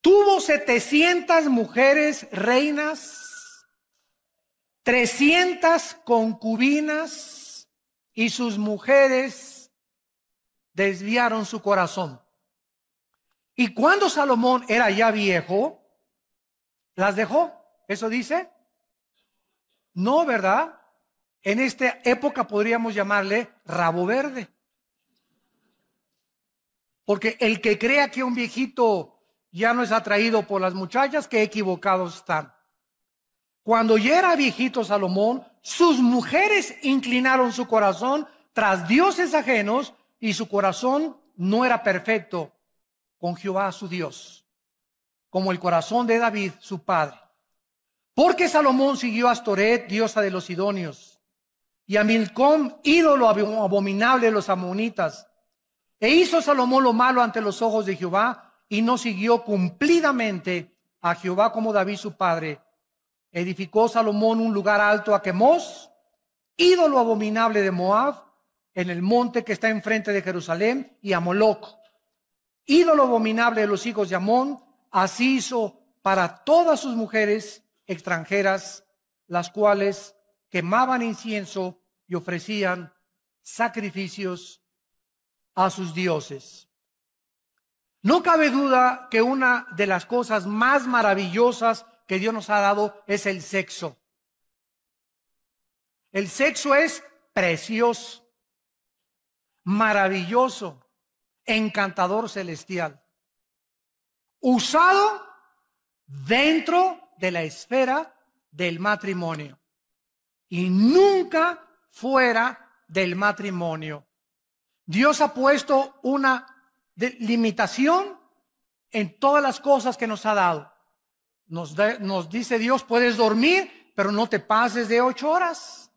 tuvo 700 mujeres reinas, 300 concubinas, y sus mujeres desviaron su corazón. Y cuando Salomón era ya viejo, ¿las dejó? ¿Eso dice? No, ¿verdad? En esta época podríamos llamarle rabo verde. Porque el que crea que un viejito ya no es atraído por las muchachas, qué equivocados están. Cuando ya era viejito Salomón, sus mujeres inclinaron su corazón tras dioses ajenos y su corazón no era perfecto con Jehová su Dios, como el corazón de David su padre. Porque Salomón siguió a Astoret, diosa de los sidonios, y a Milcom, ídolo abominable de los amonitas. E hizo Salomón lo malo ante los ojos de Jehová, y no siguió cumplidamente a Jehová como David su padre. Edificó Salomón un lugar alto a Quemos, ídolo abominable de Moab, en el monte que está enfrente de Jerusalén, y a Moloc, ídolo abominable de los hijos de Amón. Así hizo para todas sus mujeres extranjeras, las cuales quemaban incienso y ofrecían sacrificios a sus dioses. No cabe duda que una de las cosas más maravillosas que Dios nos ha dado es el sexo. El sexo es precioso, maravilloso, encantador, celestial, usado dentro de la esfera del matrimonio y nunca fuera del matrimonio. Dios ha puesto una limitación en todas las cosas que nos ha dado. Nos dice Dios, puedes dormir, pero no te pases de 8 horas.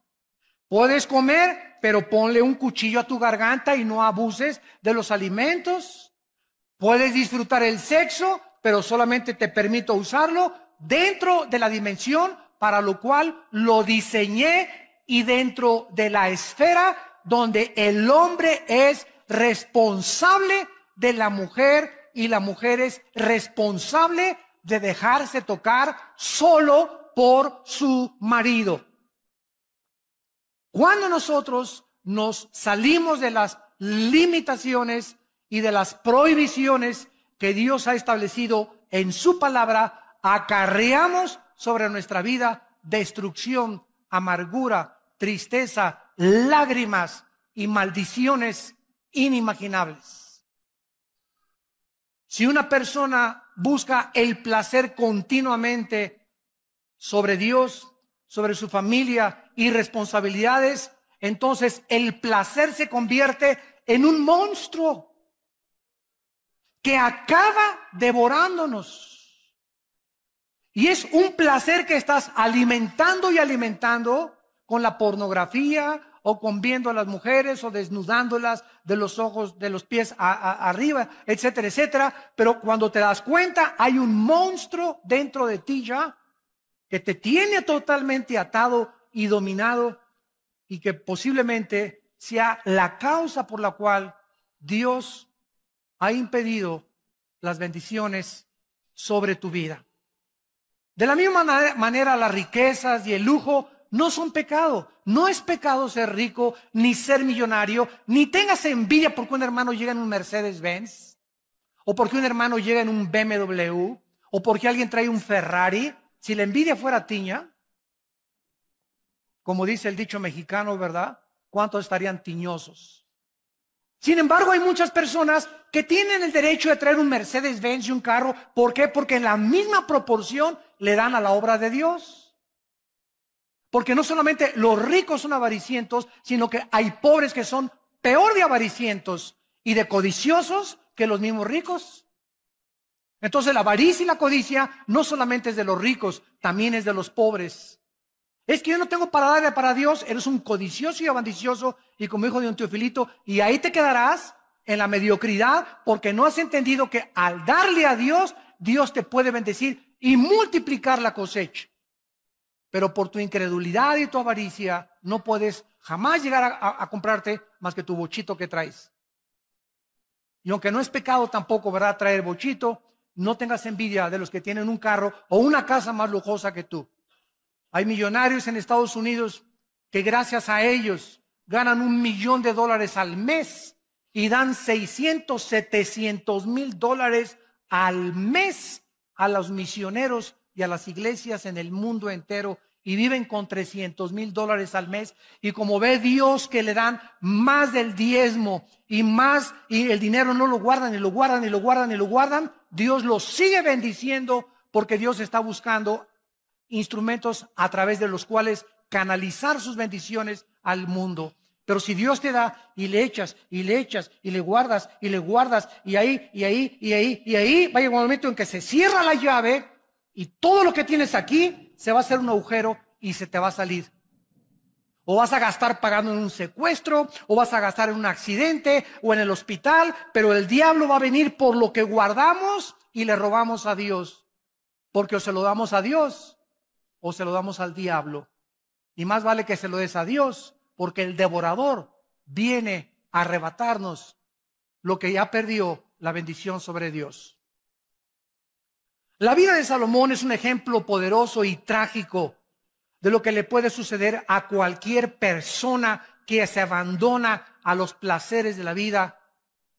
Puedes comer, pero ponle un cuchillo a tu garganta y no abuses de los alimentos. Puedes disfrutar el sexo, pero solamente te permito usarlo dentro de la dimensión para lo cual lo diseñé y dentro de la esfera donde el hombre es responsable de la mujer y la mujer es responsable de dejarse tocar solo por su marido. Cuando nosotros nos salimos de las limitaciones y de las prohibiciones que Dios ha establecido en su palabra, acarreamos sobre nuestra vida destrucción, amargura, tristeza, lágrimas y maldiciones inimaginables. Si una persona busca el placer continuamente sobre Dios, sobre su familia y responsabilidades, entonces el placer se convierte en un monstruo que acaba devorándonos. Y es un placer que estás alimentando y alimentando con la pornografía o con viendo a las mujeres o desnudándolas de los ojos, de los pies arriba, etcétera, etcétera. Pero cuando te das cuenta, hay un monstruo dentro de ti ya que te tiene totalmente atado y dominado y que posiblemente sea la causa por la cual Dios ha impedido las bendiciones sobre tu vida. De la misma manera, las riquezas y el lujo no son pecado. No es pecado ser rico, ni ser millonario, ni tengas envidia porque un hermano llega en un Mercedes-Benz, o porque un hermano llega en un BMW, o porque alguien trae un Ferrari. Si la envidia fuera tiña, como dice el dicho mexicano, ¿verdad? ¿Cuántos estarían tiñosos? Sin embargo, hay muchas personas que tienen el derecho de traer un Mercedes-Benz y un carro. ¿Por qué? Porque en la misma proporción le dan a la obra de Dios. Porque no solamente los ricos son avaricientos, sino que hay pobres que son peor de avaricientos y de codiciosos que los mismos ricos. Entonces la avaricia y la codicia no solamente es de los ricos, también es de los pobres. Es que yo no tengo para darle para Dios, eres un codicioso y ambicioso, y como hijo de un Teofilito, y ahí te quedarás en la mediocridad, porque no has entendido que al darle a Dios, Dios te puede bendecir y multiplicar la cosecha. Pero por tu incredulidad y tu avaricia, no puedes jamás llegar a comprarte más que tu bochito que traes. Y aunque no es pecado tampoco, ¿verdad?, traer bochito, no tengas envidia de los que tienen un carro o una casa más lujosa que tú. Hay millonarios en Estados Unidos que gracias a ellos ganan $1,000,000 al mes y dan 600, 700 mil dólares al mes a los misioneros y a las iglesias en el mundo entero, y viven con 300 mil dólares al mes. Y como ve Dios que le dan más del diezmo y más, y el dinero no lo guardan y lo guardan y lo guardan y lo guardan, Dios los sigue bendiciendo, porque Dios está buscando instrumentos a través de los cuales canalizar sus bendiciones al mundo. Pero si Dios te da y le echas y le echas y le guardas y le guardas, y ahí y ahí y ahí y ahí, va a llegar un momento en que se cierra la llave y todo lo que tienes aquí se va a hacer un agujero y se te va a salir. O vas a gastar pagando en un secuestro, o vas a gastar en un accidente o en el hospital, pero el diablo va a venir por lo que guardamos y le robamos a Dios. Porque o se lo damos a Dios o se lo damos al diablo. Y más vale que se lo des a Dios, porque el devorador viene a arrebatarnos lo que ya perdió la bendición sobre Dios. La vida de Salomón es un ejemplo poderoso y trágico de lo que le puede suceder a cualquier persona que se abandona a los placeres de la vida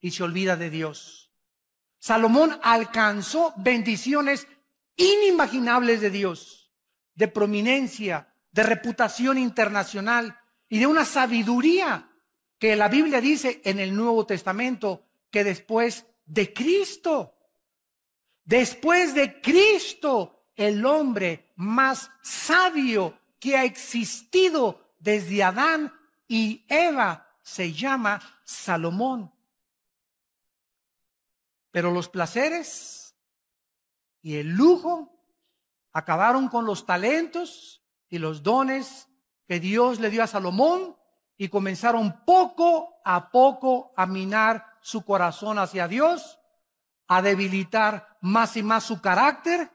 y se olvida de Dios. Salomón alcanzó bendiciones inimaginables de Dios, de prominencia, de reputación internacional y de una sabiduría que la Biblia dice en el Nuevo Testamento que después de Cristo, el hombre más sabio que ha existido desde Adán y Eva se llama Salomón. Pero los placeres y el lujo acabaron con los talentos y los dones que Dios le dio a Salomón, y comenzaron poco a minar su corazón hacia Dios, a debilitar más y más su carácter,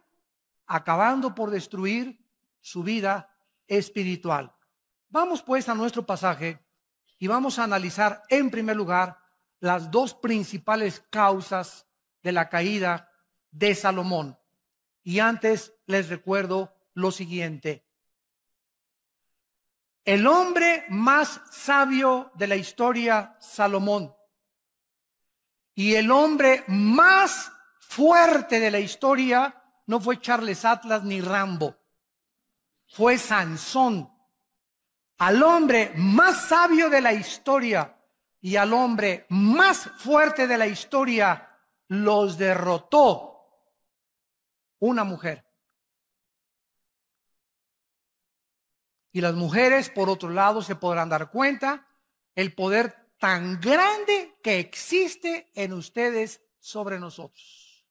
acabando por destruir su vida espiritual. Vamos pues a nuestro pasaje y vamos a analizar en primer lugar las dos principales causas de la caída de Salomón. Y antes les recuerdo lo siguiente. El hombre más sabio de la historia, Salomón, y el hombre más fuerte de la historia no fue Charles Atlas ni Rambo, fue Sansón. Al hombre más sabio de la historia y al hombre más fuerte de la historia los derrotó una mujer. Y las mujeres, por otro lado, se podrán dar cuenta el poder tan grande que existe en ustedes sobre nosotros.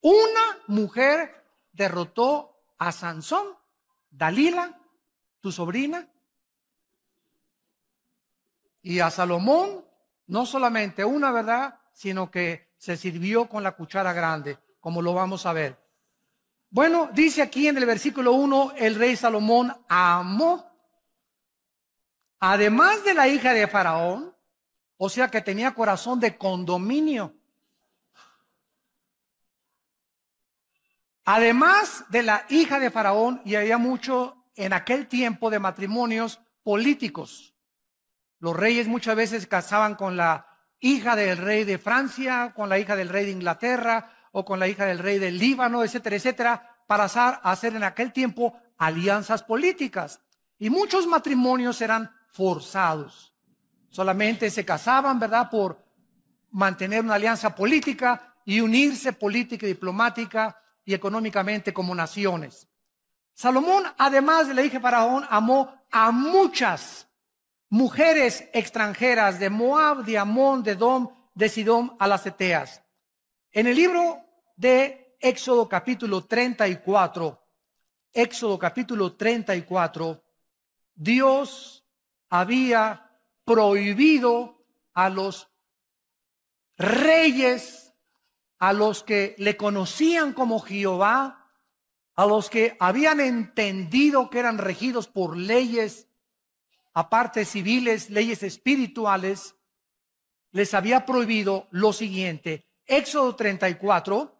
Una mujer derrotó a Sansón, Dalila, tu sobrina, y a Salomón, no solamente una, ¿verdad?, sino que se sirvió con la cuchara grande, como lo vamos a ver. Bueno, dice aquí en el versículo 1, el rey Salomón amó, además de la hija de Faraón, o sea que tenía corazón de condominio. Además de la hija de Faraón, y había mucho en aquel tiempo de matrimonios políticos. Los reyes muchas veces se casaban con la hija del rey de Francia, con la hija del rey de Inglaterra, o con la hija del rey del Líbano, etcétera, etcétera, para hacer en aquel tiempo alianzas políticas. Y muchos matrimonios eran forzados. Solamente se casaban, ¿verdad?, por mantener una alianza política y unirse política y diplomática y económicamente como naciones. Salomón, además de la hija de Faraón, amó a muchas mujeres extranjeras de Moab, de Amón, de Edom, de Sidón, a las Eteas. En el libro de Éxodo capítulo 34, Dios había prohibido a los reyes, a los que le conocían como Jehová, a los que habían entendido que eran regidos por leyes, aparte civiles, leyes espirituales, les había prohibido lo siguiente: Éxodo 34,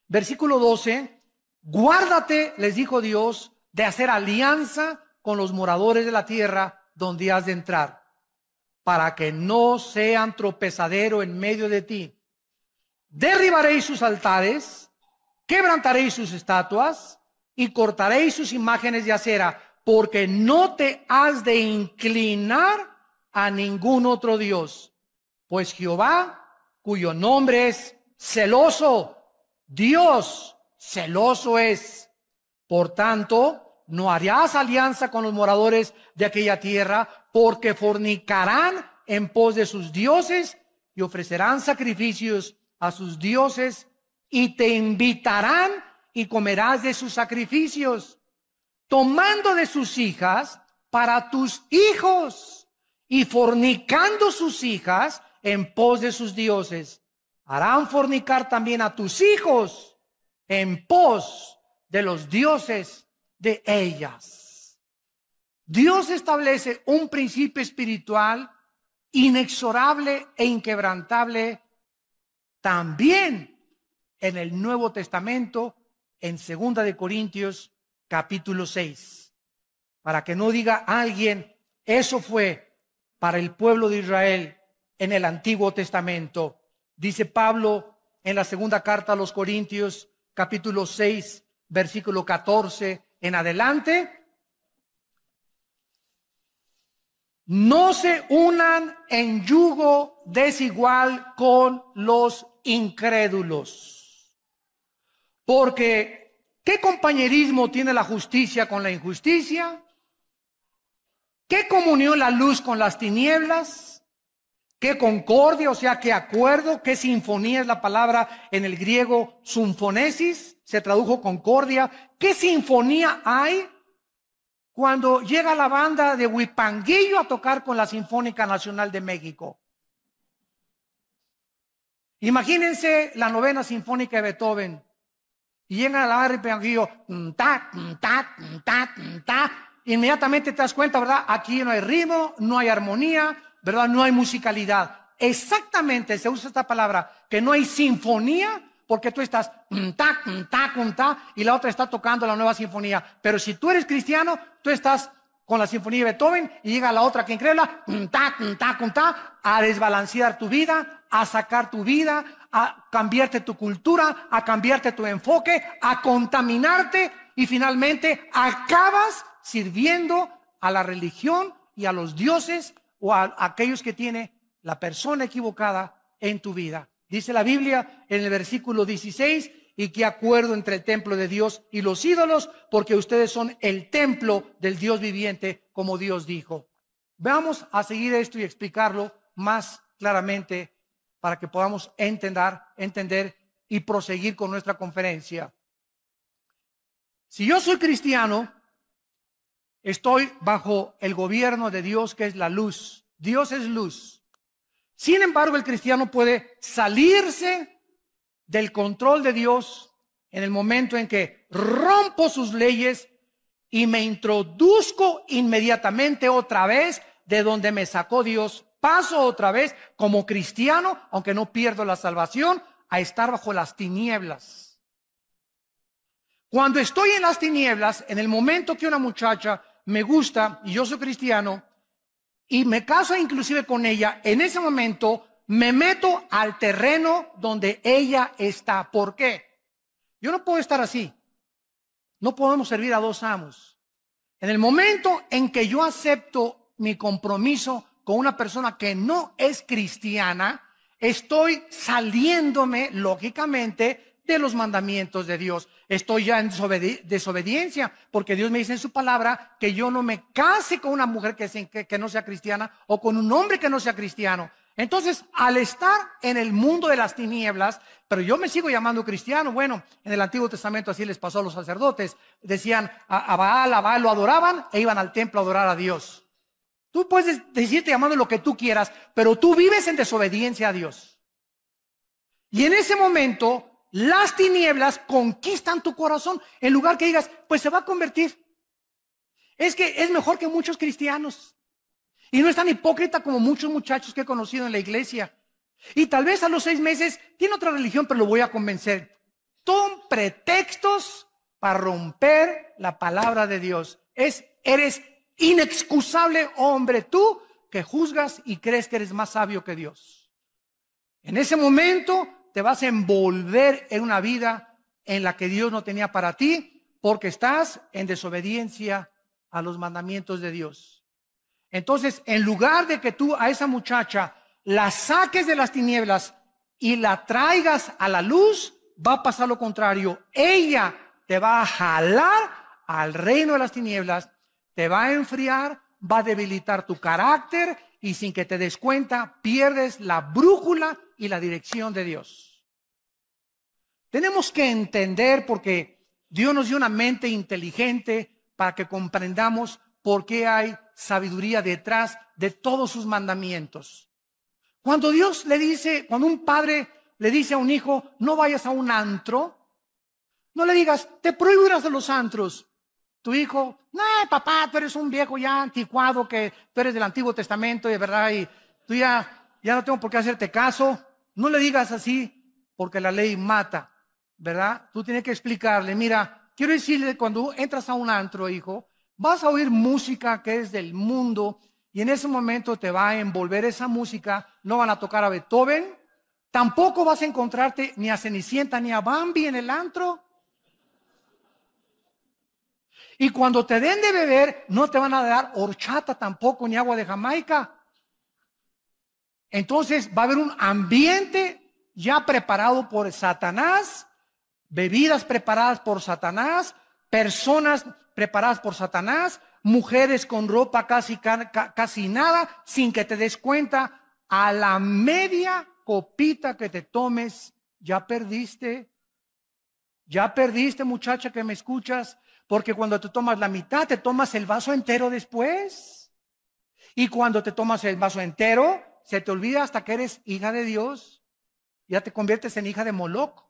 versículo 12, guárdate, les dijo Dios, de hacer alianza con los moradores de la tierra donde has de entrar, para que no sean tropezadero en medio de ti. Derribaréis sus altares, quebrantaréis sus estatuas y cortaréis sus imágenes de acera, porque no te has de inclinar a ningún otro Dios, pues Jehová, cuyo nombre es celoso, Dios celoso es. Por tanto, no harás alianza con los moradores de aquella tierra, porque fornicarán en pos de sus dioses y ofrecerán sacrificios a sus dioses, y te invitarán y comerás de sus sacrificios, tomando de sus hijas para tus hijos y fornicando sus hijas en pos de sus dioses. Harán fornicar también a tus hijos en pos de los dioses de ellas. Dios establece un principio espiritual inexorable e inquebrantable también en el Nuevo Testamento, en 2 de Corintios capítulo 6. Para que no diga alguien, eso fue para el pueblo de Israel en el Antiguo Testamento. Dice Pablo en la segunda carta a los Corintios capítulo 6, versículo 14 en adelante: no se unan en yugo desigual con los incrédulos. Porque, ¿qué compañerismo tiene la justicia con la injusticia? ¿Qué comunión la luz con las tinieblas? ¿Qué concordia, o sea, qué acuerdo? ¿Qué sinfonía es la palabra en el griego sinfonesis? Se tradujo concordia. ¿Qué sinfonía hay cuando llega la banda de Huipanguillo a tocar con la Sinfónica Nacional de México? Imagínense la novena sinfónica de Beethoven y llegan a la banda de Huipanguillo, inmediatamente te das cuenta, ¿verdad? Aquí no hay ritmo, no hay armonía, ¿verdad? No hay musicalidad. Exactamente se usa esta palabra, que no hay sinfonía, porque tú estás y la otra está tocando la nueva sinfonía. Pero si tú eres cristiano, tú estás con la sinfonía de Beethoven y llega la otra que increíble, a desbalancear tu vida, a sacar tu vida, a cambiarte tu cultura, a cambiarte tu enfoque, a contaminarte, y finalmente acabas sirviendo a la religión y a los dioses o a aquellos que tiene la persona equivocada en tu vida. Dice la Biblia en el versículo 16, y qué acuerdo entre el templo de Dios y los ídolos, porque ustedes son el templo del Dios viviente, como Dios dijo. Vamos a seguir esto y explicarlo más claramente para que podamos entender y proseguir con nuestra conferencia. Si yo soy cristiano, estoy bajo el gobierno de Dios, que es la luz. Dios es luz. Sin embargo, el cristiano puede salirse del control de Dios en el momento en que rompo sus leyes y me introduzco inmediatamente otra vez de donde me sacó Dios. Paso otra vez como cristiano, aunque no pierdo la salvación, a estar bajo las tinieblas. Cuando estoy en las tinieblas, en el momento que una muchacha me gusta y yo soy cristiano y me caso inclusive con ella, en ese momento me meto al terreno donde ella está. ¿Por qué? Yo no puedo estar así. No podemos servir a dos amos. En el momento en que yo acepto mi compromiso con una persona que no es cristiana, estoy saliéndome, lógicamente, de los mandamientos de Dios. Estoy ya en desobediencia, porque Dios me dice en su palabra que yo no me case con una mujer que no sea cristiana o con un hombre que no sea cristiano. Entonces, al estar en el mundo de las tinieblas, pero yo me sigo llamando cristiano. Bueno, en el Antiguo Testamento así les pasó a los sacerdotes. Decían a Baal lo adoraban e iban al templo a adorar a Dios. Tú puedes decirte llamando lo que tú quieras, pero tú vives en desobediencia a Dios. Y en ese momento, las tinieblas conquistan tu corazón. En lugar que digas, pues se va a convertir. Es que es mejor que muchos cristianos. Y no es tan hipócrita como muchos muchachos que he conocido en la iglesia. Y tal vez a los 6 meses tiene otra religión, pero lo voy a convencer. Son pretextos para romper la palabra de Dios. Eres inexcusable, hombre, tú que juzgas y crees que eres más sabio que Dios. En ese momento te vas a envolver en una vida en la que Dios no tenía para ti, porque estás en desobediencia a los mandamientos de Dios. Entonces, en lugar de que tú a esa muchacha la saques de las tinieblas y la traigas a la luz, va a pasar lo contrario. Ella te va a jalar al reino de las tinieblas, te va a enfriar, va a debilitar tu carácter y sin que te des cuenta, pierdes la brújula y la dirección de Dios. Tenemos que entender, porque Dios nos dio una mente inteligente para que comprendamos por qué hay sabiduría detrás de todos sus mandamientos. Cuando Dios le dice, cuando un padre le dice a un hijo, no vayas a un antro, no le digas, te prohíbo ir a los antros. Tu hijo, no, papá, tú eres un viejo ya anticuado, que tú eres del Antiguo Testamento, de verdad, y tú ya no tengo por qué hacerte caso. No le digas así, porque la ley mata, ¿verdad? Tú tienes que explicarle, mira, quiero decirle, cuando entras a un antro, hijo, vas a oír música que es del mundo, y en ese momento te va a envolver esa música. No van a tocar a Beethoven, tampoco vas a encontrarte ni a Cenicienta ni a Bambi en el antro. Y cuando te den de beber, no te van a dar horchata tampoco, ni agua de Jamaica. Entonces va a haber un ambiente ya preparado por Satanás, bebidas preparadas por Satanás, personas preparadas por Satanás, mujeres con ropa casi nada, sin que te des cuenta. A la media copita que te tomes, ya perdiste. Ya perdiste, muchacha que me escuchas, porque cuando te tomas la mitad, te tomas el vaso entero después. Y cuando te tomas el vaso entero, se te olvida hasta que eres hija de Dios. Ya te conviertes en hija de Moloch.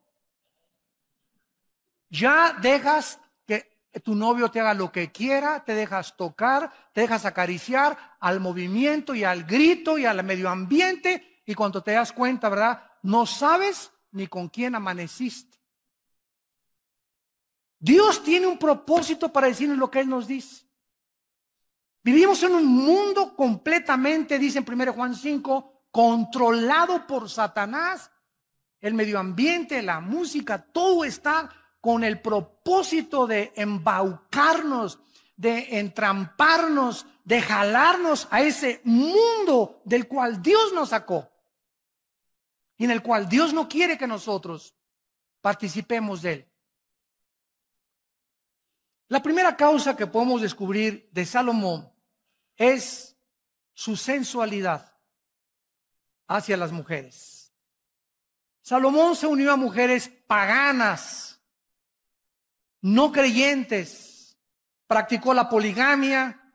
Ya dejas que tu novio te haga lo que quiera, te dejas tocar, te dejas acariciar al movimiento y al grito y al medio ambiente. Y cuando te das cuenta, ¿verdad? No sabes ni con quién amaneciste. Dios tiene un propósito para decirnos lo que Él nos dice. Vivimos en un mundo completamente, dice en 1 Juan 5, controlado por Satanás. El medio ambiente, la música, todo está con el propósito de embaucarnos, de entramparnos, de jalarnos a ese mundo del cual Dios nos sacó y en el cual Dios no quiere que nosotros participemos de él. La primera causa que podemos descubrir de Salomón es su sensualidad hacia las mujeres. Salomón se unió a mujeres paganas, no creyentes, practicó la poligamia,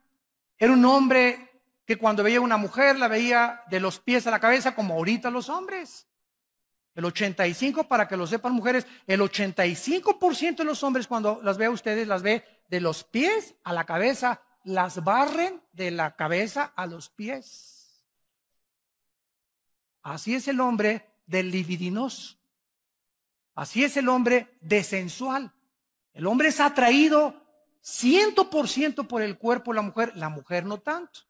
era un hombre que cuando veía a una mujer la veía de los pies a la cabeza como ahorita los hombres. El 85%, para que lo sepan mujeres, el 85% de los hombres cuando las ve a ustedes, las ve de los pies a la cabeza, las barren de la cabeza a los pies. Así es el hombre del libidinoso. Así es el hombre desensual. El hombre es atraído 100% por el cuerpo de la mujer no tanto.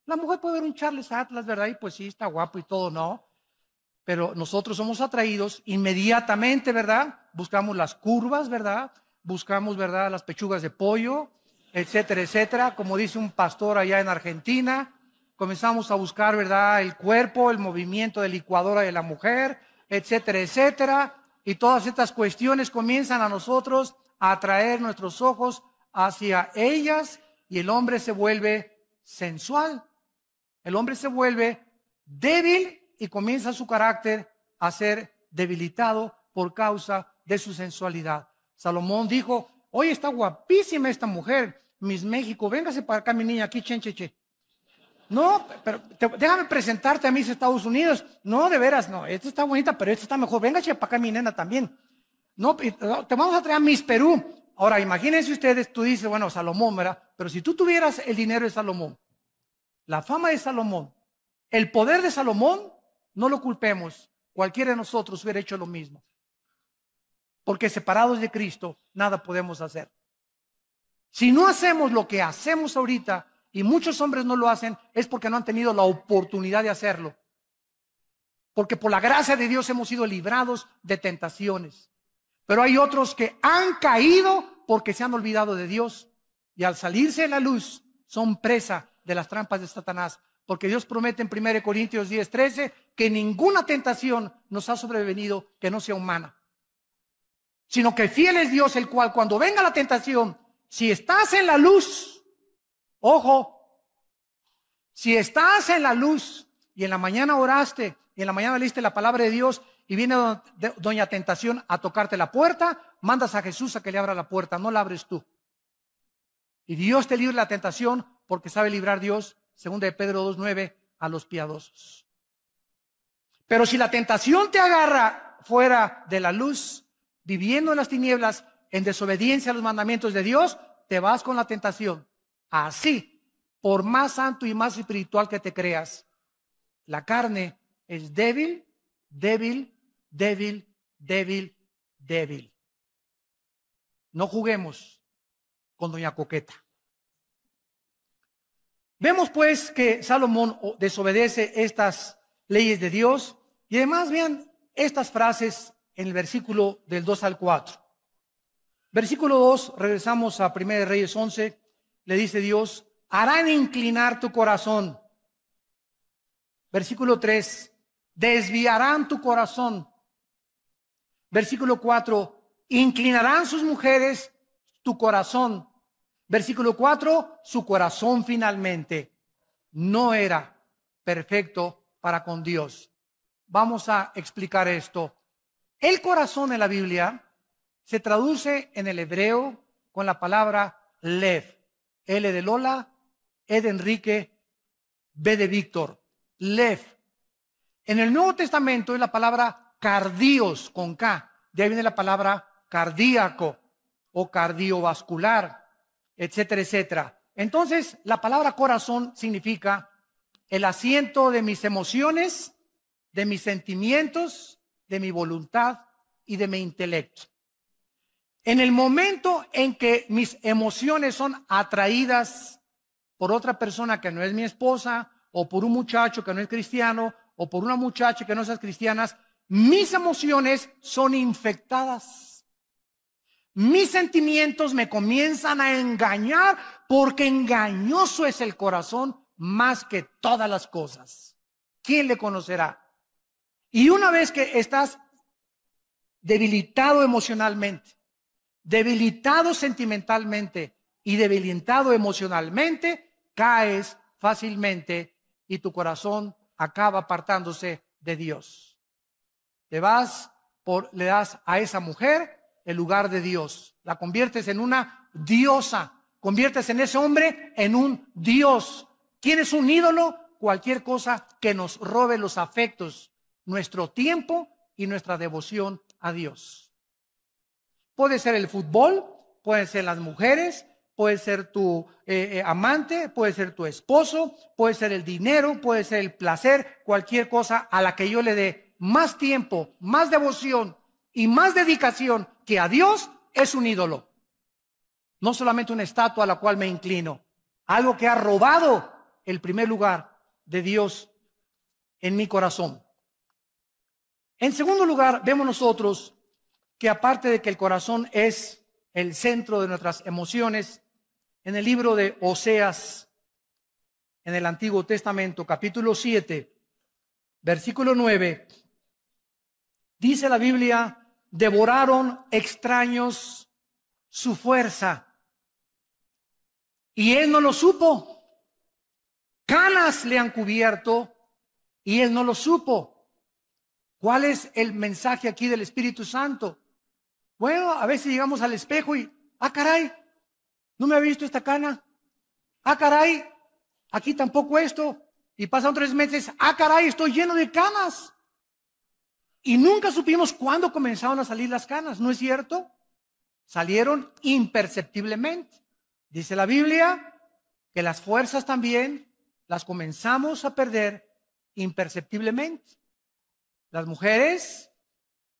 La mujer puede ver un Charles Atlas, ¿verdad? Y pues sí, está guapo y todo, ¿no? Pero nosotros somos atraídos inmediatamente, ¿verdad? Buscamos las curvas, ¿verdad? Buscamos, ¿verdad? Las pechugas de pollo, etcétera, etcétera. Como dice un pastor allá en Argentina, comenzamos a buscar, ¿verdad? El cuerpo, el movimiento de licuadora de la mujer, etcétera, etcétera. Y todas estas cuestiones comienzan a nosotros a atraer nuestros ojos hacia ellas y el hombre se vuelve sensual. El hombre se vuelve débil y comienza su carácter a ser debilitado por causa de su sensualidad. Salomón dijo, oye, está guapísima esta mujer, Miss México, véngase para acá mi niña, aquí, chencheche. No, pero déjame presentarte a Miss Estados Unidos. No, de veras, no, esta está bonita, pero esta está mejor. Véngase para acá mi nena también. No, te vamos a traer a Miss Perú. Ahora, imagínense ustedes, tú dices, bueno, Salomón, ¿verdad? Pero si tú tuvieras el dinero de Salomón, la fama de Salomón, el poder de Salomón, no lo culpemos. Cualquiera de nosotros hubiera hecho lo mismo. Porque separados de Cristo, nada podemos hacer. Si no hacemos lo que hacemos ahorita, y muchos hombres no lo hacen, es porque no han tenido la oportunidad de hacerlo. Porque por la gracia de Dios hemos sido librados de tentaciones. Pero hay otros que han caído porque se han olvidado de Dios. Y al salirse de la luz, son presa de las trampas de Satanás. Porque Dios promete en 1 Corintios 10:13 que ninguna tentación nos ha sobrevenido que no sea humana. Sino que fiel es Dios, el cual cuando venga la tentación, si estás en la luz, ojo, si estás en la luz y en la mañana oraste y en la mañana leíste la palabra de Dios y viene doña tentación a tocarte la puerta, mandas a Jesús a que le abra la puerta, no la abres tú. Y Dios te libre la tentación porque sabe librar Dios, 2 de Pedro 2:9, a los piadosos. Pero si la tentación te agarra fuera de la luz, viviendo en las tinieblas, en desobediencia a los mandamientos de Dios, te vas con la tentación. Así, por más santo y más espiritual que te creas, la carne es débil, débil, débil, débil, débil. No juguemos con doña Coqueta. Vemos pues que Salomón desobedece estas leyes de Dios y además vean estas frases en el versículo del 2 al 4. Versículo 2, regresamos a 1 Reyes 11, le dice Dios, harán inclinar tu corazón. Versículo 3, desviarán tu corazón. Versículo 4, inclinarán sus mujeres tu corazón. Versículo 4, su corazón finalmente no era perfecto para con Dios. Vamos a explicar esto. El corazón en la Biblia se traduce en el hebreo con la palabra lev. L de Lola, E de Enrique, B de Víctor. Lev. En el Nuevo Testamento es la palabra cardios con K. De ahí viene la palabra cardíaco o cardiovascular, etcétera, etcétera. Entonces, la palabra corazón significa el asiento de mis emociones, de mis sentimientos, de mi voluntad y de mi intelecto. En el momento en que mis emociones son atraídas por otra persona que no es mi esposa, o por un muchacho que no es cristiano, o por una muchacha que no es cristiana, mis emociones son infectadas. Mis sentimientos me comienzan a engañar porque engañoso es el corazón más que todas las cosas. ¿Quién le conocerá? Y una vez que estás debilitado emocionalmente, debilitado sentimentalmente y debilitado emocionalmente, caes fácilmente y tu corazón acaba apartándose de Dios. Le das a esa mujer el lugar de Dios. La conviertes en una diosa. Conviertes en ese hombre en un Dios. ¿Quién es un ídolo? Cualquier cosa que nos robe los afectos, nuestro tiempo y nuestra devoción a Dios. Puede ser el fútbol, pueden ser las mujeres, puede ser tu amante, puede ser tu esposo, puede ser el dinero, puede ser el placer, cualquier cosa a la que yo le dé más tiempo, más devoción y más dedicación que a Dios es un ídolo. No solamente una estatua a la cual me inclino, algo que ha robado el primer lugar de Dios en mi corazón. En segundo lugar, vemos nosotros que aparte de que el corazón es el centro de nuestras emociones, en el libro de Oseas, en el Antiguo Testamento, capítulo 7, versículo 9, dice la Biblia, devoraron extraños su fuerza, y él no lo supo. Canas le han cubierto, y él no lo supo. ¿Cuál es el mensaje aquí del Espíritu Santo? Bueno, a veces llegamos al espejo y, caray, no me había visto esta cana. Caray, aquí tampoco esto. Y pasan 3 meses, caray, estoy lleno de canas. Y nunca supimos cuándo comenzaron a salir las canas, ¿no es cierto? Salieron imperceptiblemente. Dice la Biblia que las fuerzas también las comenzamos a perder imperceptiblemente. Las mujeres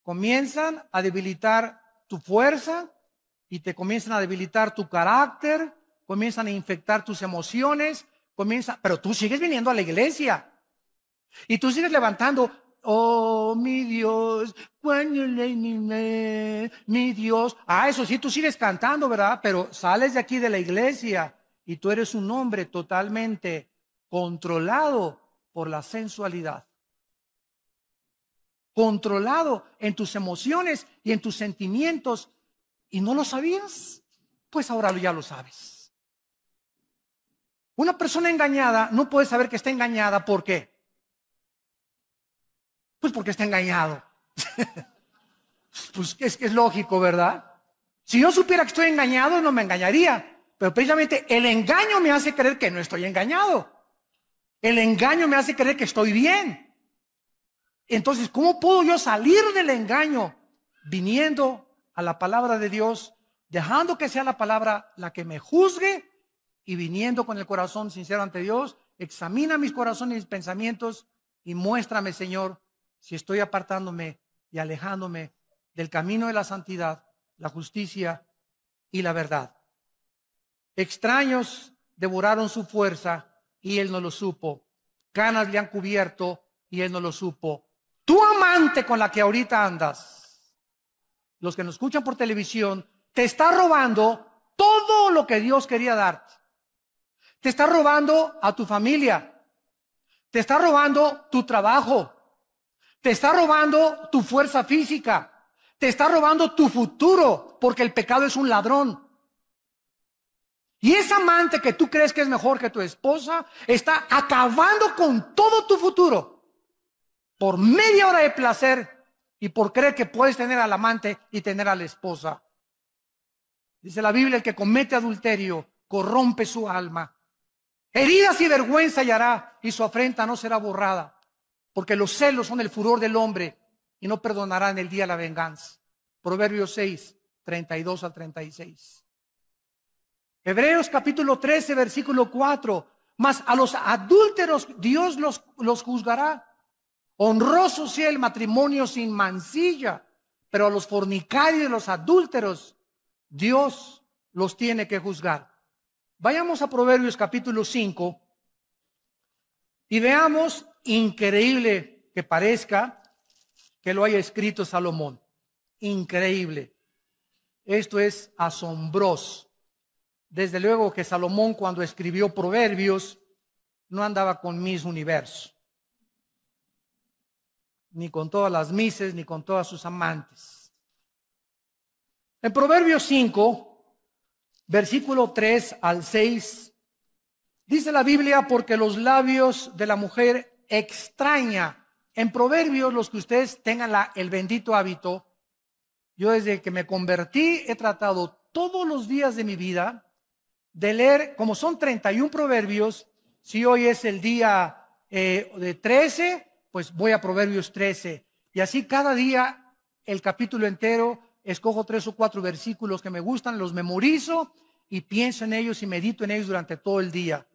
comienzan a debilitar tu fuerza y te comienzan a debilitar tu carácter, comienzan a infectar tus emociones, pero tú sigues viniendo a la iglesia y tú sigues levantando, oh mi Dios, mi Dios. Ah, eso sí, tú sigues cantando, ¿verdad? Pero sales de aquí de la iglesia y tú eres un hombre totalmente controlado por la sensualidad, controlado en tus emociones y en tus sentimientos, y no lo sabías, pues ahora ya lo sabes. Una persona engañada no puede saber que está engañada. ¿Por qué? Pues porque está engañado. Pues es lógico, ¿verdad? Si yo supiera que estoy engañado, no me engañaría. Pero precisamente el engaño me hace creer que no estoy engañado. El engaño me hace creer que estoy bien. Entonces, ¿cómo puedo yo salir del engaño? Viniendo a la palabra de Dios, dejando que sea la palabra la que me juzgue y viniendo con el corazón sincero ante Dios. Examina mis corazones y mis pensamientos y muéstrame, Señor, si estoy apartándome y alejándome del camino de la santidad, la justicia y la verdad. Extraños devoraron su fuerza y él no lo supo. Canas le han cubierto y él no lo supo. Tu amante con la que ahorita andas, los que nos escuchan por televisión, te está robando todo lo que Dios quería darte. Te está robando a tu familia. Te está robando tu trabajo. Te está robando tu fuerza física. Te está robando tu futuro, porque el pecado es un ladrón. Y esa amante que tú crees que es mejor que tu esposa, está acabando con todo tu futuro por media hora de placer y por creer que puedes tener al amante y tener a la esposa. Dice la Biblia, el que comete adulterio corrompe su alma. Heridas y vergüenza hallará y su afrenta no será borrada, porque los celos son el furor del hombre y no perdonará en el día la venganza. Proverbios 6, 32 al 36. Hebreos capítulo 13, versículo 4. Mas a los adúlteros Dios los juzgará. Honroso sea el matrimonio sin mancilla, pero a los fornicarios y los adúlteros Dios los tiene que juzgar. Vayamos a Proverbios capítulo 5 y veamos, increíble que parezca, que lo haya escrito Salomón. Increíble. Esto es asombroso. Desde luego que Salomón, cuando escribió Proverbios, no andaba con Miss Universo, ni con todas las mises, ni con todas sus amantes. En Proverbios 5, versículo 3 al 6, dice la Biblia, porque los labios de la mujer extraña. En Proverbios, los que ustedes tengan el bendito hábito, yo desde que me convertí he tratado todos los días de mi vida de leer, como son 31 proverbios, si hoy es el día de 13, pues voy a Proverbios 13. Y así cada día el capítulo entero, escojo 3 o 4 versículos que me gustan, los memorizo y pienso en ellos y medito en ellos durante todo el día.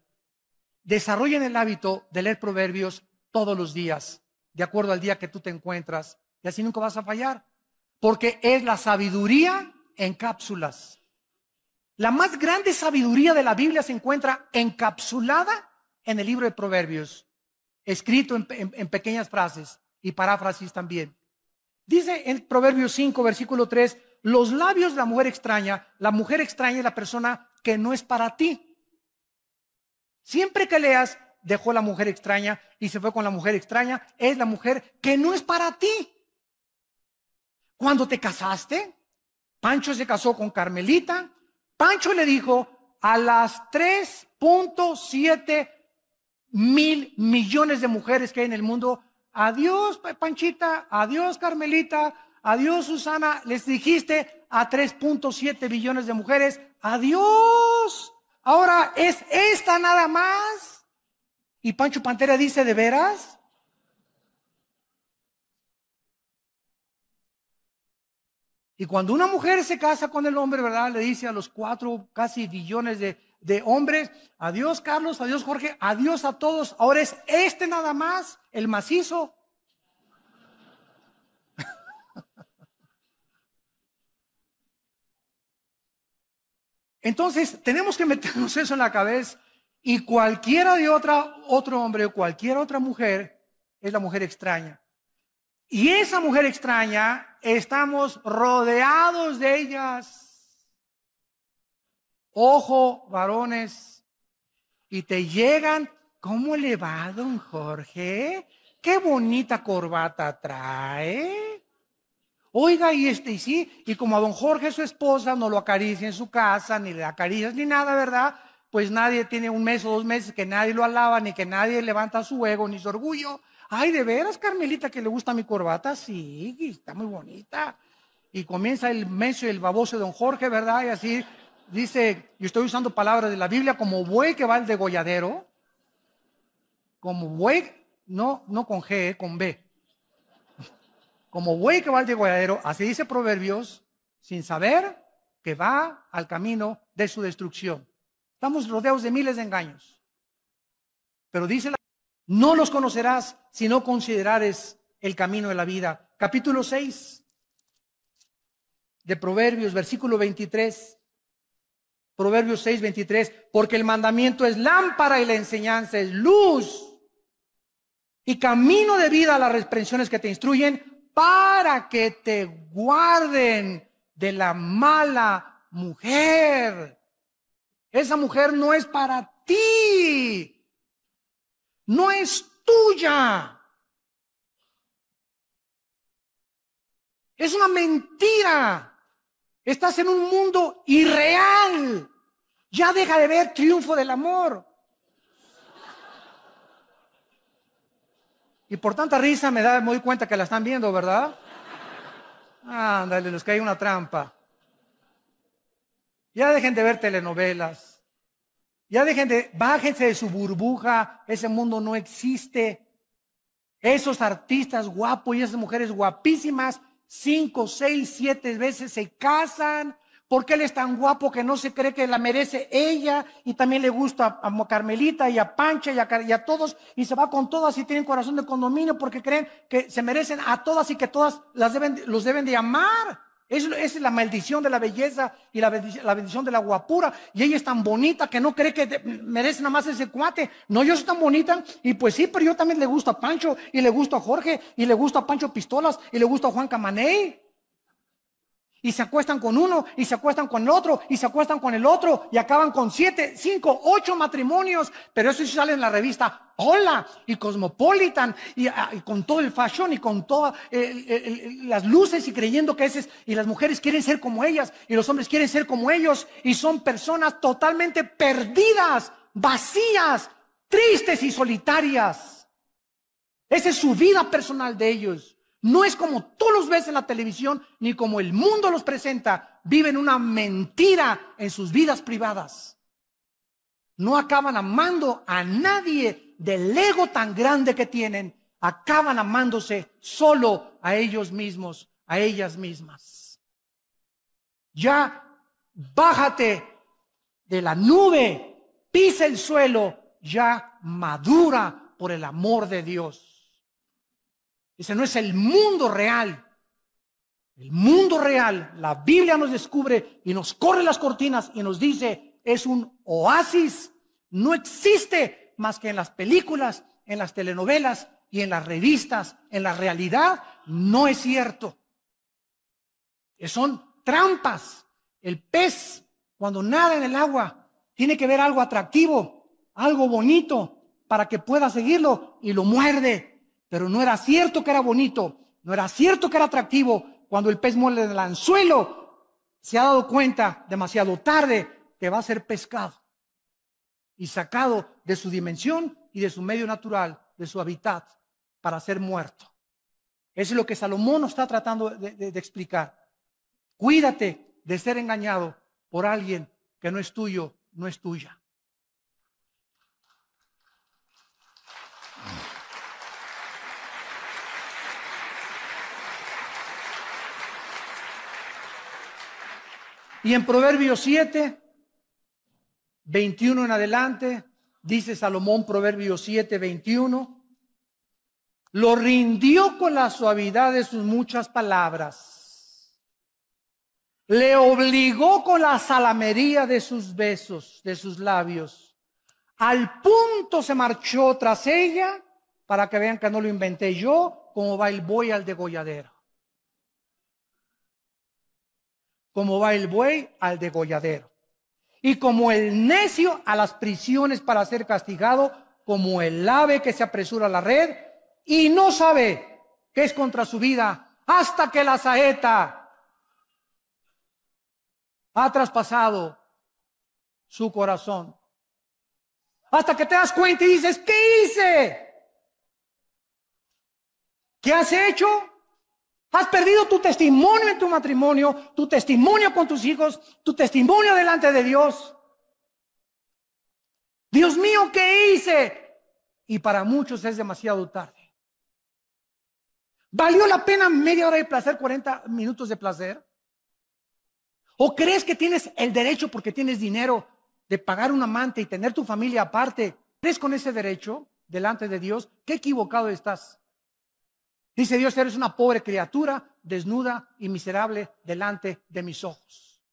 Desarrollen el hábito de leer proverbios todos los días, de acuerdo al día que tú te encuentras, y así nunca vas a fallar, porque es la sabiduría en cápsulas. La más grande sabiduría de la Biblia se encuentra encapsulada en el libro de Proverbios, escrito en pequeñas frases y paráfrasis también. Dice en Proverbios 5, versículo 3, los labios de la mujer extraña es la persona que no es para ti. Siempre que leas, dejó la mujer extraña y se fue con la mujer extraña, es la mujer que no es para ti. Cuando te casaste, Pancho se casó con Carmelita. Pancho le dijo a las 3.7 mil millones de mujeres que hay en el mundo, adiós Panchita, adiós Carmelita, adiós Susana. Les dijiste a 3.7 billones de mujeres, adiós. Ahora es esta nada más. Y Pancho Pantera dice, ¿de veras? Y cuando una mujer se casa con el hombre, ¿verdad? Le dice a los 4 casi billones de hombres, adiós Carlos, adiós Jorge, adiós a todos. Ahora es este nada más, el macizo. Entonces, tenemos que meternos eso en la cabeza. Y cualquiera de otro hombre o cualquier otra mujer es la mujer extraña. Y esa mujer extraña, estamos rodeados de ellas. Ojo, varones, y te llegan, ¿cómo le va, don Jorge? Qué bonita corbata trae. Oiga, y sí, y como a don Jorge, su esposa, no lo acaricia en su casa, ni le acaricias ni nada, ¿verdad? Pues nadie tiene un mes o 2 meses que nadie lo alaba, ni que nadie levanta su ego, ni su orgullo. Ay, ¿de veras, Carmelita, que le gusta mi corbata? Sí, está muy bonita. Y comienza el menso y el baboso de don Jorge, ¿verdad? Y así dice, yo estoy usando palabras de la Biblia, como buey que va al degolladero, como buey, no con G, con B. Como buey que va al degolladero, así dice Proverbios, sin saber que va al camino de su destrucción. Estamos rodeados de miles de engaños. Pero dice no los conocerás si no considerares el camino de la vida. Capítulo 6 de Proverbios, versículo 23. Proverbios 6, 23. Porque el mandamiento es lámpara y la enseñanza es luz. Y camino de vida a las reprensiones que te instruyen, para que te guarden de la mala mujer. Esa mujer no es para ti, no es tuya. Es una mentira. Estás en un mundo irreal. Ya deja de ver Triunfo del Amor. Y por tanta risa me doy cuenta que la están viendo, ¿verdad? Ándale, les cae una trampa. Ya dejen de ver telenovelas. Ya bájense de su burbuja. Ese mundo no existe. Esos artistas guapos y esas mujeres guapísimas, 5, 6, 7 veces se casan. Porque él es tan guapo que no se cree que la merece ella, y también le gusta a Carmelita y a Pancha y a todos, y se va con todas y tienen corazón de condominio porque creen que se merecen a todas y que todas los deben de amar. Esa es la maldición de la belleza y la bendición de la guapura. Y ella es tan bonita que no cree que merece nada más ese cuate. No, yo soy tan bonita, y pues sí, pero yo también le gusto a Pancho, y le gusto a Jorge, y le gusto a Pancho Pistolas, y le gusto a Juan Camaney. Y se acuestan con uno, y se acuestan con el otro, y se acuestan con el otro, y acaban con 7, 5, 8 matrimonios. Pero eso sí sale en la revista Hola y Cosmopolitan, y con todo el fashion y con todas las luces, y creyendo que ese es, y las mujeres quieren ser como ellas, y los hombres quieren ser como ellos, y son personas totalmente perdidas, vacías, tristes y solitarias. Esa es su vida personal de ellos. No es como tú los ves en la televisión, ni como el mundo los presenta. Viven una mentira en sus vidas privadas. No acaban amando a nadie del ego tan grande que tienen. Acaban amándose solo a ellos mismos, a ellas mismas. Ya bájate de la nube, pisa el suelo, ya madura por el amor de Dios. Ese no es el mundo real. El mundo real, la Biblia nos descubre y nos corre las cortinas y nos dice, es un oasis. No existe más que en las películas, en las telenovelas y en las revistas. En la realidad no es cierto. Son trampas. El pez, cuando nada en el agua, tiene que ver algo atractivo, algo bonito, para que pueda seguirlo, y lo muerde. Pero no era cierto que era bonito, no era cierto que era atractivo. Cuando el pez muerde el anzuelo, se ha dado cuenta demasiado tarde que va a ser pescado y sacado de su dimensión y de su medio natural, de su hábitat, para ser muerto. Eso es lo que Salomón nos está tratando de explicar. Cuídate de ser engañado por alguien que no es tuyo, no es tuya. Y en Proverbios 7, 21 en adelante, dice Salomón, Proverbios 7, 21, lo rindió con la suavidad de sus muchas palabras. le obligó con la salamería de sus besos, de sus labios. Al punto se marchó tras ella, para que vean que no lo inventé yo, como va el buey al degolladero. Como va el buey al degolladero. Y como el necio a las prisiones para ser castigado, como el ave que se apresura a la red y no sabe que es contra su vida, hasta que la saeta ha traspasado su corazón. Hasta que te das cuenta y dices, ¿qué hice? ¿Qué has hecho? Has perdido tu testimonio en tu matrimonio, tu testimonio con tus hijos, tu testimonio delante de Dios. Dios mío, ¿qué hice? Y para muchos es demasiado tarde. ¿Valió la pena media hora de placer, 40 minutos de placer? ¿O crees que tienes el derecho, porque tienes dinero, de pagar un amante y tener tu familia aparte? ¿Crees con ese derecho delante de Dios? ¡Qué equivocado estás! Dice Dios, eres una pobre criatura, desnuda y miserable delante de mis ojos.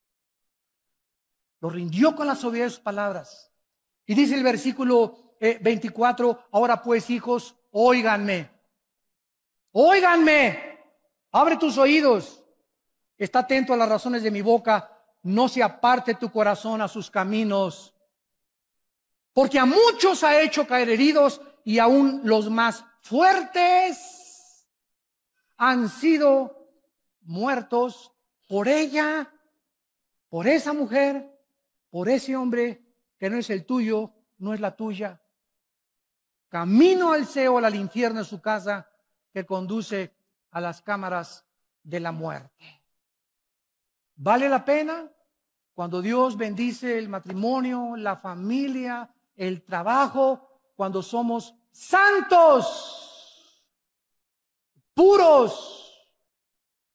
Lo rindió con la sobriedad de sus palabras. Y dice el versículo 24, ahora pues, hijos, óiganme. Óiganme. Abre tus oídos. Está atento a las razones de mi boca. No se aparte tu corazón a sus caminos. Porque a muchos ha hecho caer heridos y aún los más fuertes han sido muertos por ella, por esa mujer, por ese hombre que no es el tuyo, no es la tuya. Camino al Seol, al infierno, es su casa, que conduce a las cámaras de la muerte. ¿Vale la pena? Cuando Dios bendice el matrimonio, la familia, el trabajo, cuando somos santos, puros,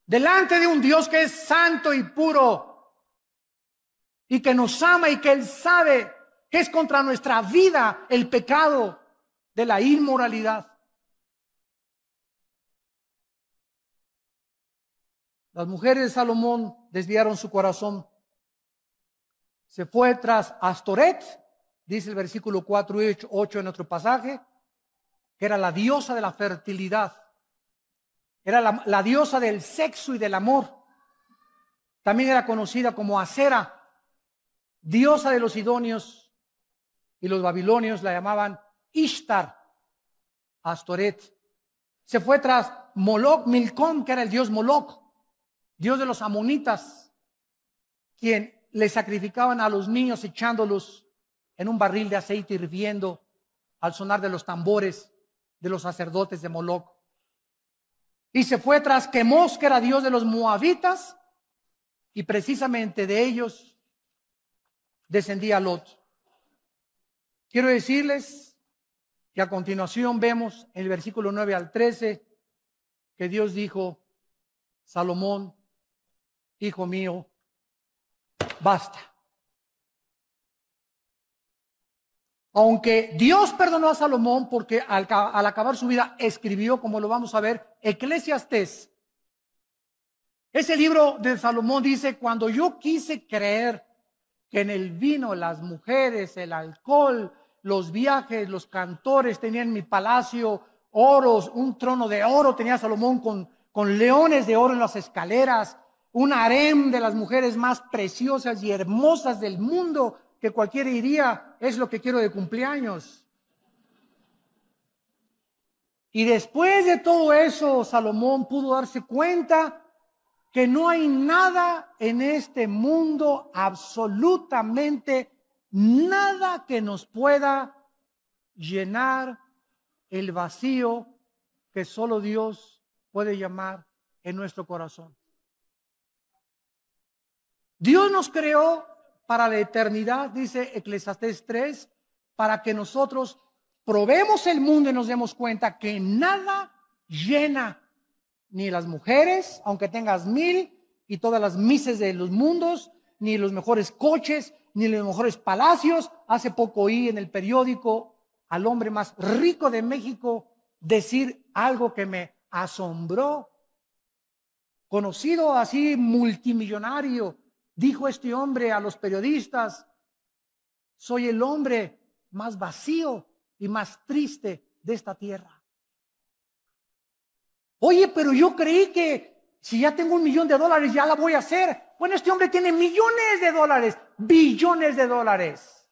delante de un Dios que es santo y puro, y que nos ama y que Él sabe que es contra nuestra vida el pecado de la inmoralidad. Las mujeres de Salomón desviaron su corazón. Se fue tras Astoret, dice el versículo 4 y 8 en nuestro pasaje, que era la diosa de la fertilidad. Era la diosa del sexo y del amor. También era conocida como Acera, diosa de los sidonios, y los babilonios la llamaban Ishtar, Astoret. Se fue tras Moloch, Milcom, que era el dios Moloch, dios de los amonitas, quien le sacrificaban a los niños echándolos en un barril de aceite hirviendo al sonar de los tambores de los sacerdotes de Moloch. Y se fue tras Quemos, que era dios de los moabitas, y precisamente de ellos descendía Lot. Quiero decirles que a continuación vemos en el versículo 9 al 13 que Dios dijo, Salomón, hijo mío, basta. Aunque Dios perdonó a Salomón porque al acabar su vida escribió, como lo vamos a ver, Eclesiastés. Ese libro de Salomón dice, cuando yo quise creer que en el vino, las mujeres, el alcohol, los viajes, los cantores, tenía en mi palacio oros, un trono de oro tenía Salomón con leones de oro en las escaleras, un harem de las mujeres más preciosas y hermosas del mundo, que cualquiera diría, es lo que quiero de cumpleaños. Y después de todo eso, Salomón pudo darse cuenta que no hay nada en este mundo, absolutamente nada, que nos pueda llenar el vacío que solo Dios puede llamar en nuestro corazón. Dios nos creó para la eternidad, dice Eclesiastés 3, para que nosotros probemos el mundo y nos demos cuenta que nada llena, ni las mujeres, aunque tengas 1000 y todas las mises de los mundos, ni los mejores coches, ni los mejores palacios. Hace poco oí en el periódico al hombre más rico de México decir algo que me asombró. conocido así, multimillonario, dijo este hombre a los periodistas: soy el hombre más vacío y más triste de esta tierra. Oye, pero yo creí que si ya tengo $1.000.000 ya la voy a hacer. Bueno, este hombre tiene millones de dólares, billones de dólares.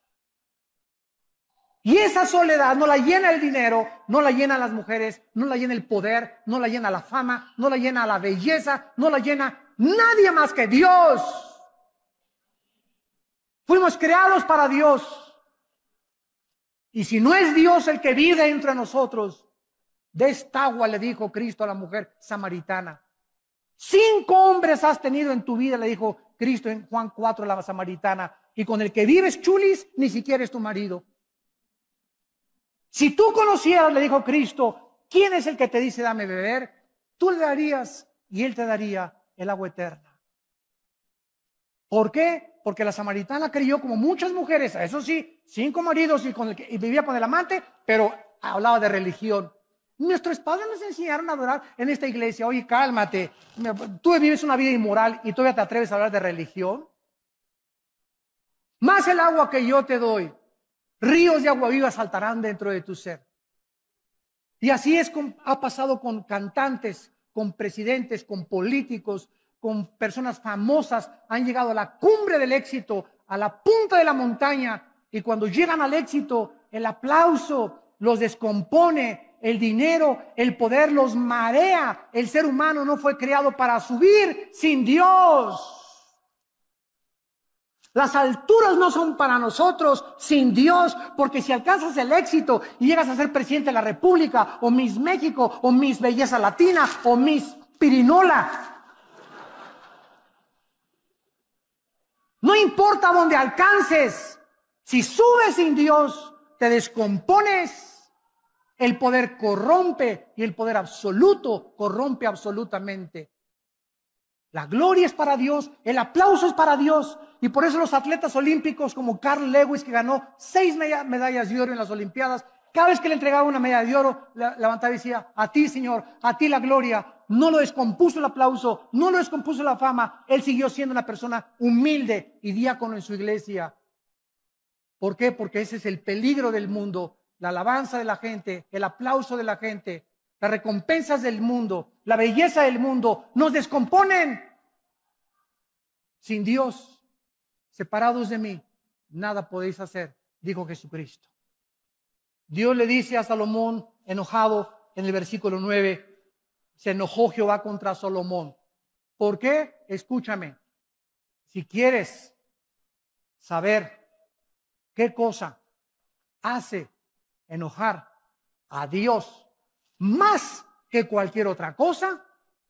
Y esa soledad no la llena el dinero, no la llena las mujeres, no la llena el poder, no la llena la fama, no la llena la belleza, no la llena nadie más que Dios. Fuimos creados para Dios. Y si no es Dios el que vive entre nosotros, de esta agua, le dijo Cristo a la mujer samaritana. 5 hombres has tenido en tu vida, le dijo Cristo en Juan 4, la samaritana. Y con el que vives, chulis, ni siquiera es tu marido. Si tú conocieras, le dijo Cristo, quién es el que te dice dame beber, tú le darías y él te daría el agua eterna. ¿Por qué? Porque la samaritana creyó, como muchas mujeres, eso sí, 5 maridos y vivía con el amante, pero hablaba de religión. Nuestros padres nos enseñaron a adorar en esta iglesia. Oye, cálmate, tú vives una vida inmoral y todavía te atreves a hablar de religión. Más el agua que yo te doy, ríos de agua viva saltarán dentro de tu ser. Y así ha pasado con cantantes, con presidentes, con políticos, con personas famosas. Han llegado a la cumbre del éxito, a la punta de la montaña. Y cuando llegan al éxito, el aplauso los descompone, el dinero, el poder los marea. El ser humano no fue creado para subir sin Dios. Las alturas no son para nosotros sin Dios, porque si alcanzas el éxito y llegas a ser presidente de la República, o Miss México, o Miss Belleza Latina, o Miss Pirinola, no importa dónde alcances, si subes sin Dios, te descompones. El poder corrompe y el poder absoluto corrompe absolutamente. La gloria es para Dios, el aplauso es para Dios. Y por eso los atletas olímpicos como Carl Lewis, que ganó 6 medallas de oro en las Olimpiadas, cada vez que le entregaba una medalla de oro, levantaba y decía: a ti, Señor, a ti la gloria. No lo descompuso el aplauso, no lo descompuso la fama. Él siguió siendo una persona humilde y diácono en su iglesia. ¿Por qué? Porque ese es el peligro del mundo. La alabanza de la gente, el aplauso de la gente, las recompensas del mundo, la belleza del mundo, nos descomponen. Sin Dios, separados de mí, nada podéis hacer, dijo Jesucristo. Dios le dice a Salomón, enojado, en el versículo 9, se enojó Jehová contra Salomón. ¿Por qué? Escúchame, si quieres saber qué cosa hace enojar a Dios más que cualquier otra cosa,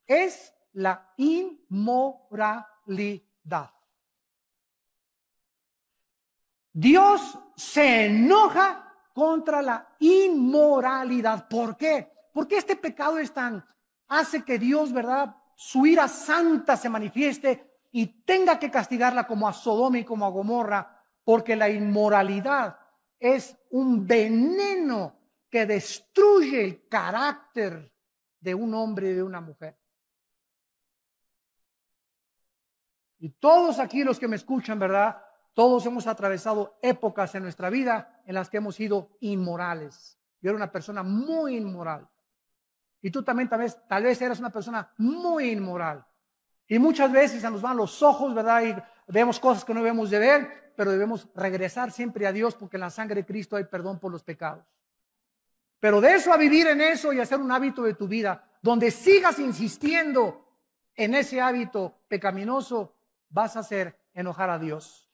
es la inmoralidad. Dios se enoja contra la inmoralidad. ¿Por qué? Porque este pecado hace que Dios, ¿verdad?, su ira santa se manifieste y tenga que castigarla como a Sodoma y como a Gomorra, porque la inmoralidad es un veneno que destruye el carácter de un hombre y de una mujer. Y todos aquí los que me escuchan, ¿verdad?, todos hemos atravesado épocas en nuestra vida en las que hemos sido inmorales. Yo era una persona muy inmoral. Y tú también tal vez eras una persona muy inmoral. Y muchas veces se nos van los ojos, ¿verdad? Y vemos cosas que no debemos de ver, pero debemos regresar siempre a Dios, porque en la sangre de Cristo hay perdón por los pecados. Pero de eso a vivir en eso y hacer un hábito de tu vida, donde sigas insistiendo en ese hábito pecaminoso, vas a hacer enojar a Dios.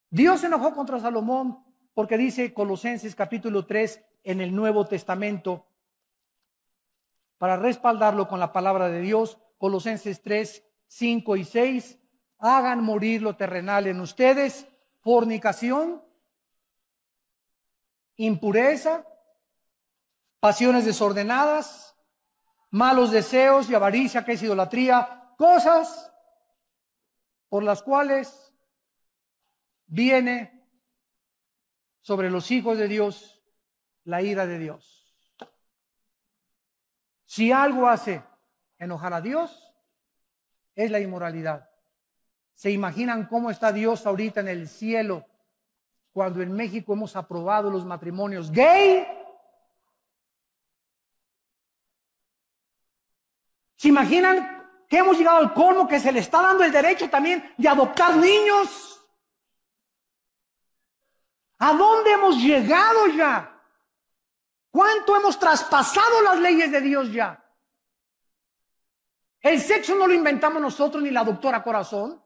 Dios se enojó contra Salomón porque dice Colosenses capítulo 3 en el Nuevo Testamento, para respaldarlo con la palabra de Dios, Colosenses 3, 5 y 6, hagan morir lo terrenal en ustedes, fornicación, impureza, pasiones desordenadas, malos deseos y avaricia, que es idolatría, cosas por las cuales viene sobre los hijos de Dios la ira de Dios. Si algo hace enojar a Dios, es la inmoralidad. ¿Se imaginan cómo está Dios ahorita en el cielo cuando en México hemos aprobado los matrimonios gay? ¿Se imaginan que hemos llegado al colmo que se le está dando el derecho también de adoptar niños? ¿A dónde hemos llegado ya? ¿Cuánto hemos traspasado las leyes de Dios ya? El sexo no lo inventamos nosotros, ni la doctora Corazón,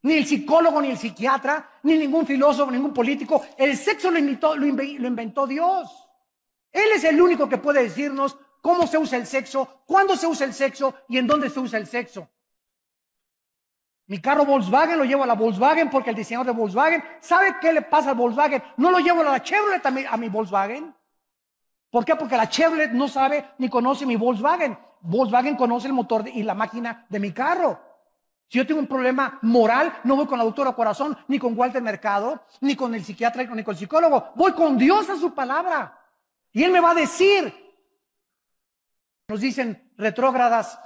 ni el psicólogo, ni el psiquiatra, ni ningún filósofo, ningún político. El sexo lo inventó Dios. Él es el único que puede decirnos cómo se usa el sexo, cuándo se usa el sexo y en dónde se usa el sexo. Mi carro Volkswagen lo llevo a la Volkswagen porque el diseñador de Volkswagen, ¿sabe qué le pasa al Volkswagen? No lo llevo a la Chevrolet a mi Volkswagen. ¿Por qué? Porque la Chevrolet no sabe ni conoce mi Volkswagen. Volkswagen conoce el motor y la máquina de mi carro. Si yo tengo un problema moral, no voy con la doctora Corazón, ni con Walter Mercado, ni con el psiquiatra, ni con el psicólogo. Voy con Dios a su palabra. Y Él me va a decir. Nos dicen retrógradas,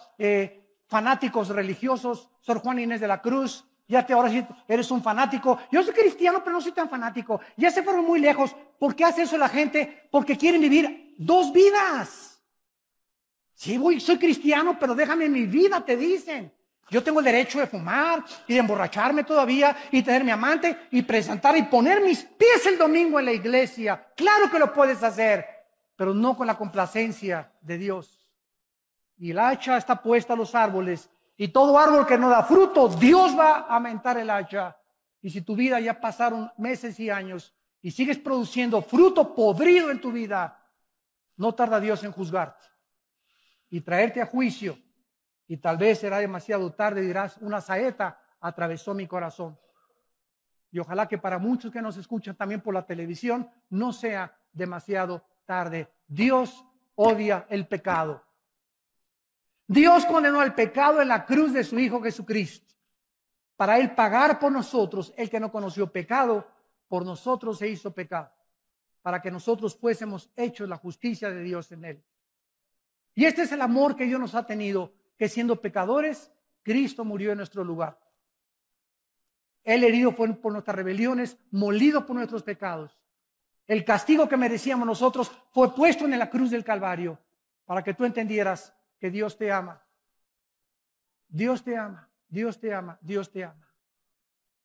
fanáticos religiosos, Sor Juana Inés de la Cruz. Ahora sí eres un fanático. Yo soy cristiano, pero no soy tan fanático. Ya se fueron muy lejos. ¿Por qué hace eso la gente? Porque quieren vivir dos vidas. Sí, soy cristiano, pero déjame mi vida, te dicen. Yo tengo el derecho de fumar y de emborracharme todavía y tener mi amante y presentar y poner mis pies el domingo en la iglesia. Claro que lo puedes hacer, pero no con la complacencia de Dios. Y el hacha está puesta a los árboles. Y todo árbol que no da fruto, Dios va a aumentar el hacha. Y si tu vida ya pasaron meses y años y sigues produciendo fruto podrido en tu vida, no tarda Dios en juzgarte y traerte a juicio. Y tal vez será demasiado tarde, dirás, una saeta atravesó mi corazón. Y ojalá que para muchos que nos escuchan también por la televisión, no sea demasiado tarde. Dios odia el pecado. Dios condenó al pecado en la cruz de su Hijo Jesucristo. Para Él pagar por nosotros, el que no conoció pecado, por nosotros se hizo pecado. Para que nosotros fuésemos hechos la justicia de Dios en Él. Y este es el amor que Dios nos ha tenido, que siendo pecadores, Cristo murió en nuestro lugar. Él herido fue por nuestras rebeliones, molido por nuestros pecados. El castigo que merecíamos nosotros fue puesto en la cruz del Calvario, para que tú entendieras que Dios te ama. Dios te ama, Dios te ama, Dios te ama.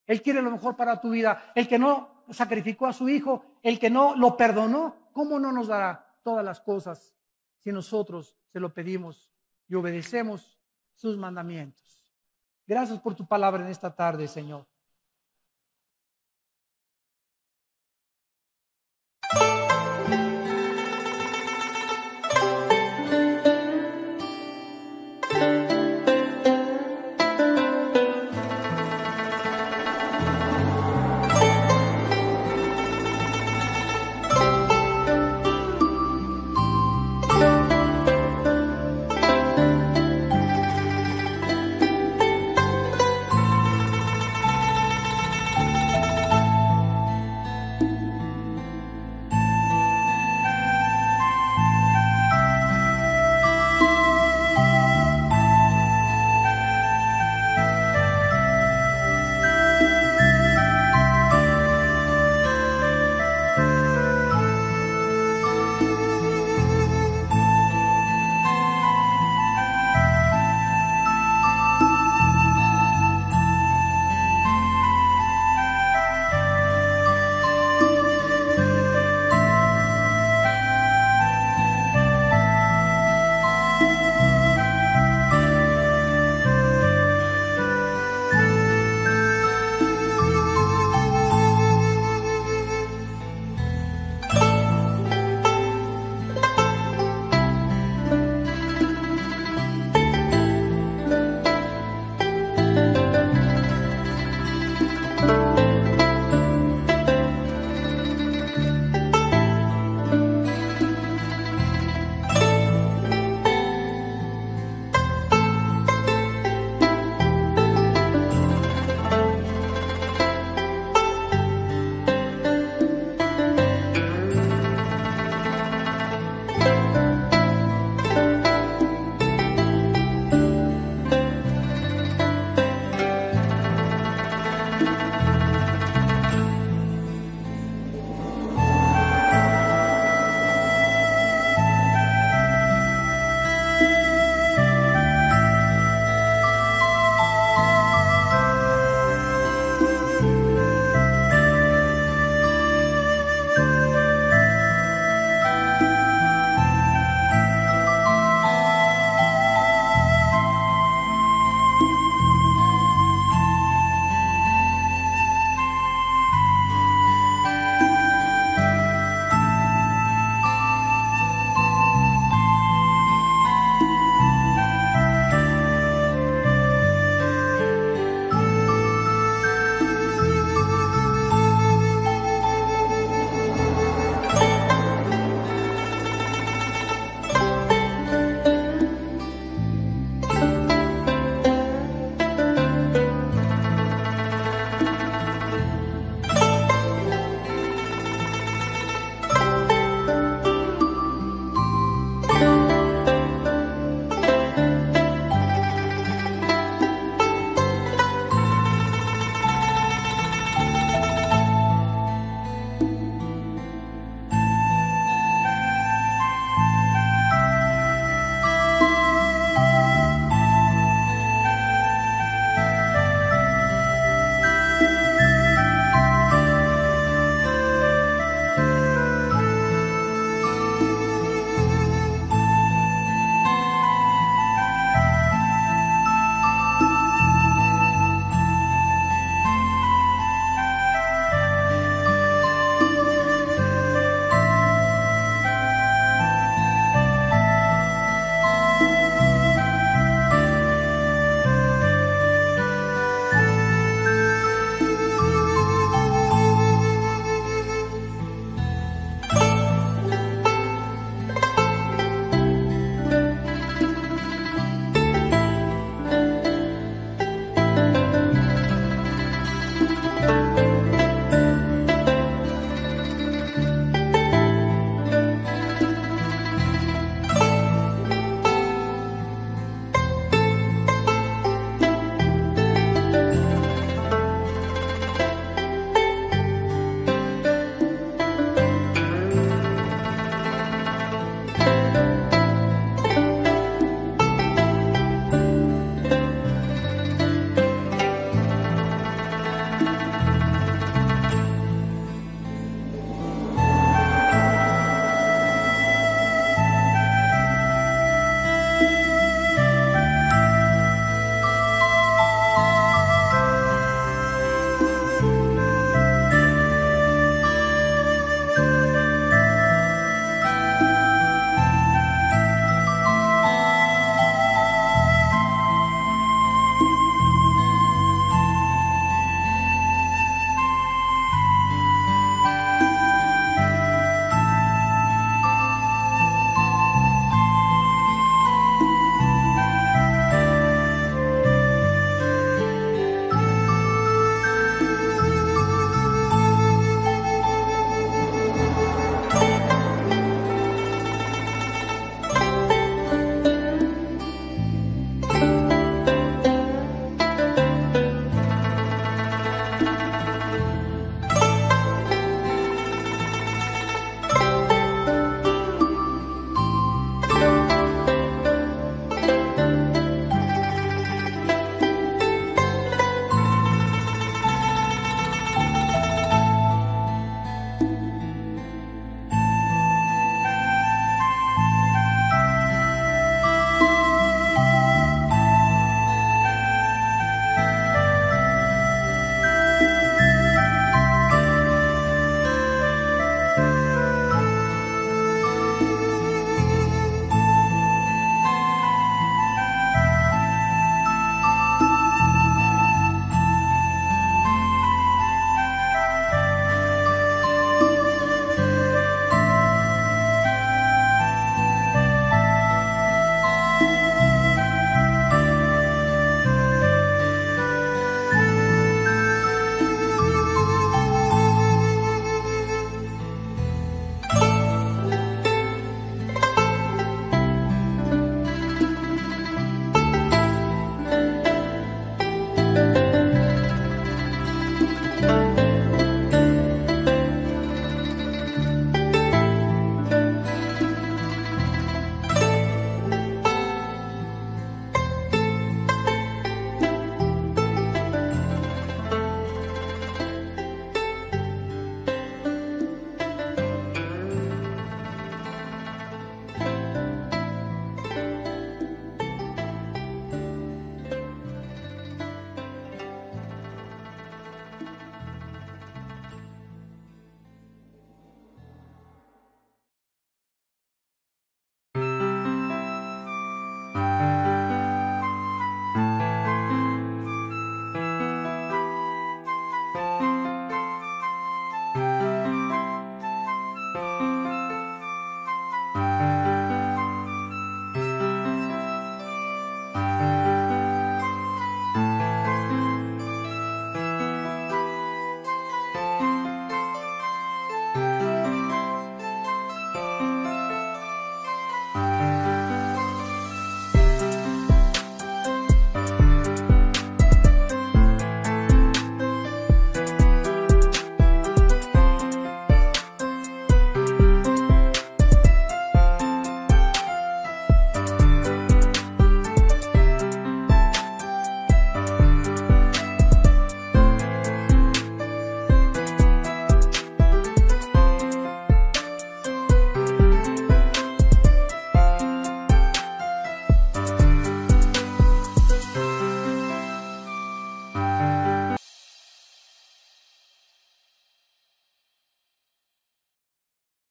Él quiere lo mejor para tu vida. El que no sacrificó a su Hijo, el que no lo perdonó, ¿cómo no nos dará todas las cosas si nosotros se lo pedimos y obedecemos sus mandamientos? Gracias por tu palabra en esta tarde, Señor.